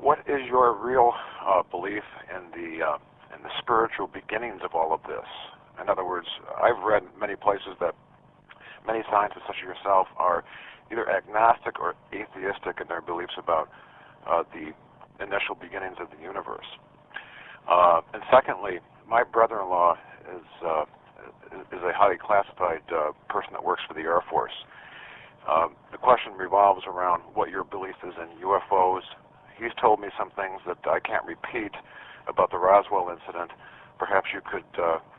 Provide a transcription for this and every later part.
What is your real belief in the spiritual beginnings of all of this? In other words, I've read many places that many scientists, such as yourself, are either agnostic or atheistic in their beliefs about the initial beginnings of the universe. And secondly, my brother-in-law is a highly classified person that works for the Air Force. The question revolves around what your belief is in UFOs. He's told me some things that I can't repeat about the Roswell incident. Perhaps you could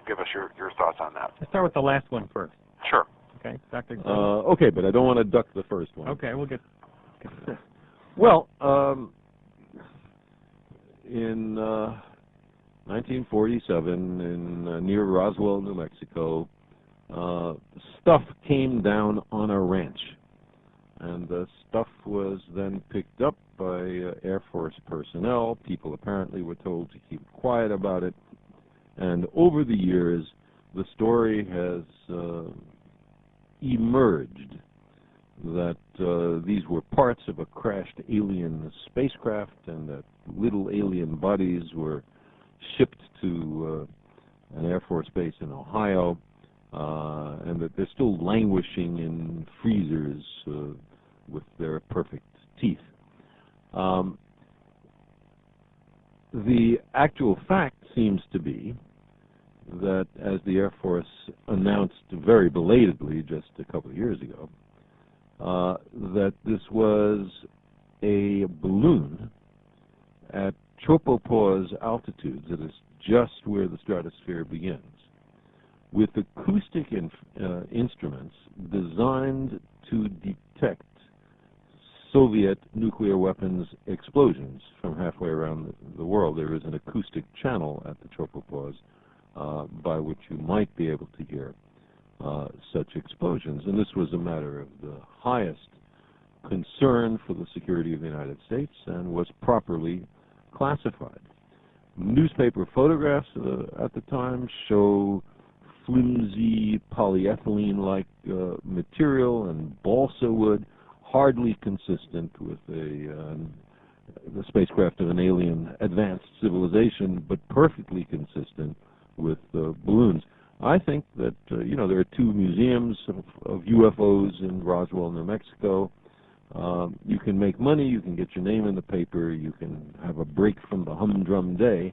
give us your thoughts on that. Let's start with the last one first. Sure. Okay, Dr. Okay, but I don't want to duck the first one. Okay, we'll get Well, in 1947, in near Roswell, New Mexico, stuff came down on a ranch. And the stuff was then picked up by Air Force personnel. People apparently were told to keep quiet about it. And over the years, the story has emerged that these were parts of a crashed alien spacecraft and that little alien bodies were shipped to an Air Force base in Ohio, and that they're still languishing in freezers with their perfect teeth. The actual fact seems to be that, as the Air Force announced very belatedly just a couple of years ago, that this was a balloon at tropopause altitudes, that is just where the stratosphere begins, with acoustic instruments designed to detect Soviet nuclear weapons explosions from halfway around the world. There is an acoustic channel at the tropopause by which you might be able to hear such explosions. And this was a matter of the highest concern for the security of the United States and was properly classified. Newspaper photographs at the time show flimsy polyethylene-like material and balsa wood, hardly consistent with the spacecraft of an alien advanced civilization, but perfectly consistent with balloons. I think that there are two museums of UFOs in Roswell, New Mexico. You can make money, you can get your name in the paper, you can have a break from the humdrum day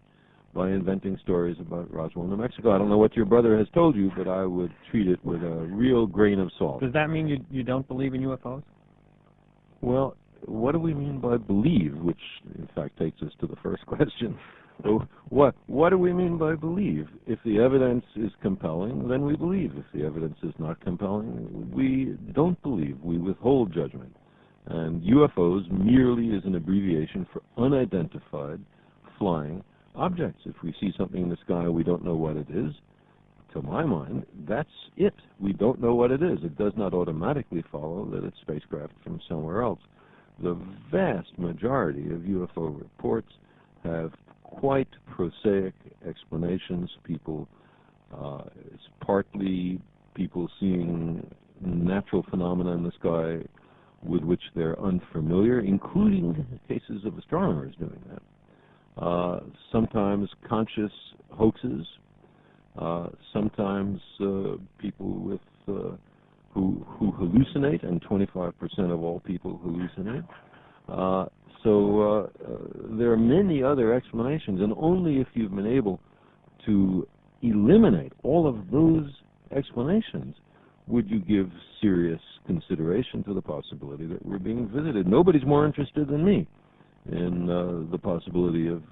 by inventing stories about Roswell, New Mexico. I don't know what your brother has told you, but I would treat it with a real grain of salt. Does that mean you don't believe in UFOs? Well, what do we mean by believe, which in fact takes us to the first question. What do we mean by believe? If the evidence is compelling, then we believe. If the evidence is not compelling, we don't believe. We withhold judgment. And UFOs merely is an abbreviation for unidentified flying objects. If we see something in the sky, we don't know what it is. To my mind, that's it. We don't know what it is. It does not automatically follow that it's spacecraft from somewhere else. The vast majority of UFO reports have quite prosaic explanations. It's partly people seeing natural phenomena in the sky with which they're unfamiliar, including cases of astronomers doing that. Sometimes conscious hoaxes. Sometimes people with who hallucinate, and 25% of all people hallucinate. So there are many other explanations, and only if you've been able to eliminate all of those explanations would you give serious consideration to the possibility that we're being visited. Nobody's more interested than me in the possibility of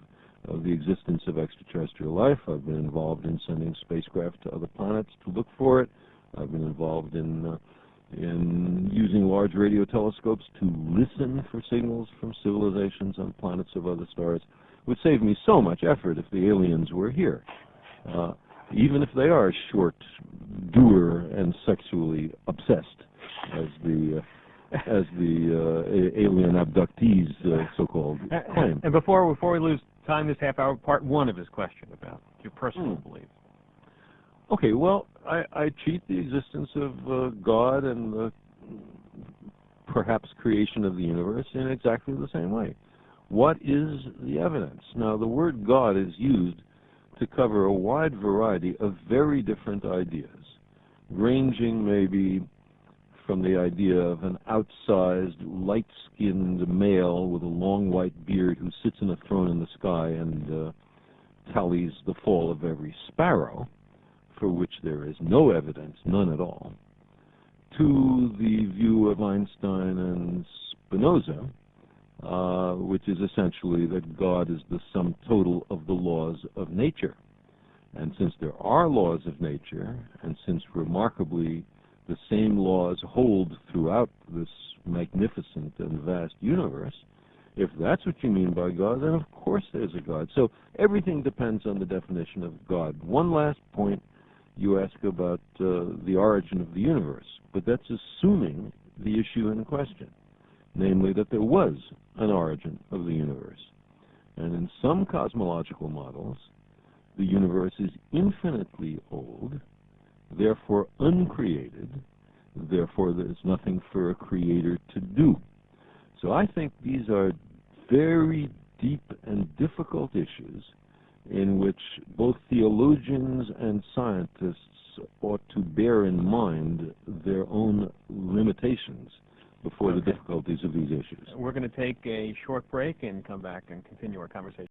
the existence of extraterrestrial life. I've been involved in sending spacecraft to other planets to look for it. I've been involved in using large radio telescopes to listen for signals from civilizations on planets of other stars. It would save me so much effort if the aliens were here, even if they are short, dour, and sexually obsessed, as the alien abductees, so-called, claim. And before we lose time this half hour, part one of his question about your personal beliefs. Okay, well, I treat the existence of God and the perhaps creation of the universe in exactly the same way. what is the evidence? Now, the word God is used to cover a wide variety of very different ideas, ranging maybe from the idea of an outsized, light-skinned male with a long white beard who sits in a throne in the sky and tallies the fall of every sparrow, for which there is no evidence, none at all, to the view of Einstein and Spinoza, which is essentially that God is the sum total of the laws of nature. And since there are laws of nature, and since remarkably the same laws hold throughout this magnificent and vast universe, if that's what you mean by God, then of course there's a God. So everything depends on the definition of God. One last point, you ask about the origin of the universe, but that's assuming the issue in question, namely that there was an origin of the universe. And in some cosmological models, the universe is infinitely old, therefore uncreated, therefore there's nothing for a creator to do. So I think these are very deep and difficult issues in which both theologians and scientists ought to bear in mind their own limitations before the difficulties of these issues. We're going to take a short break and come back and continue our conversation.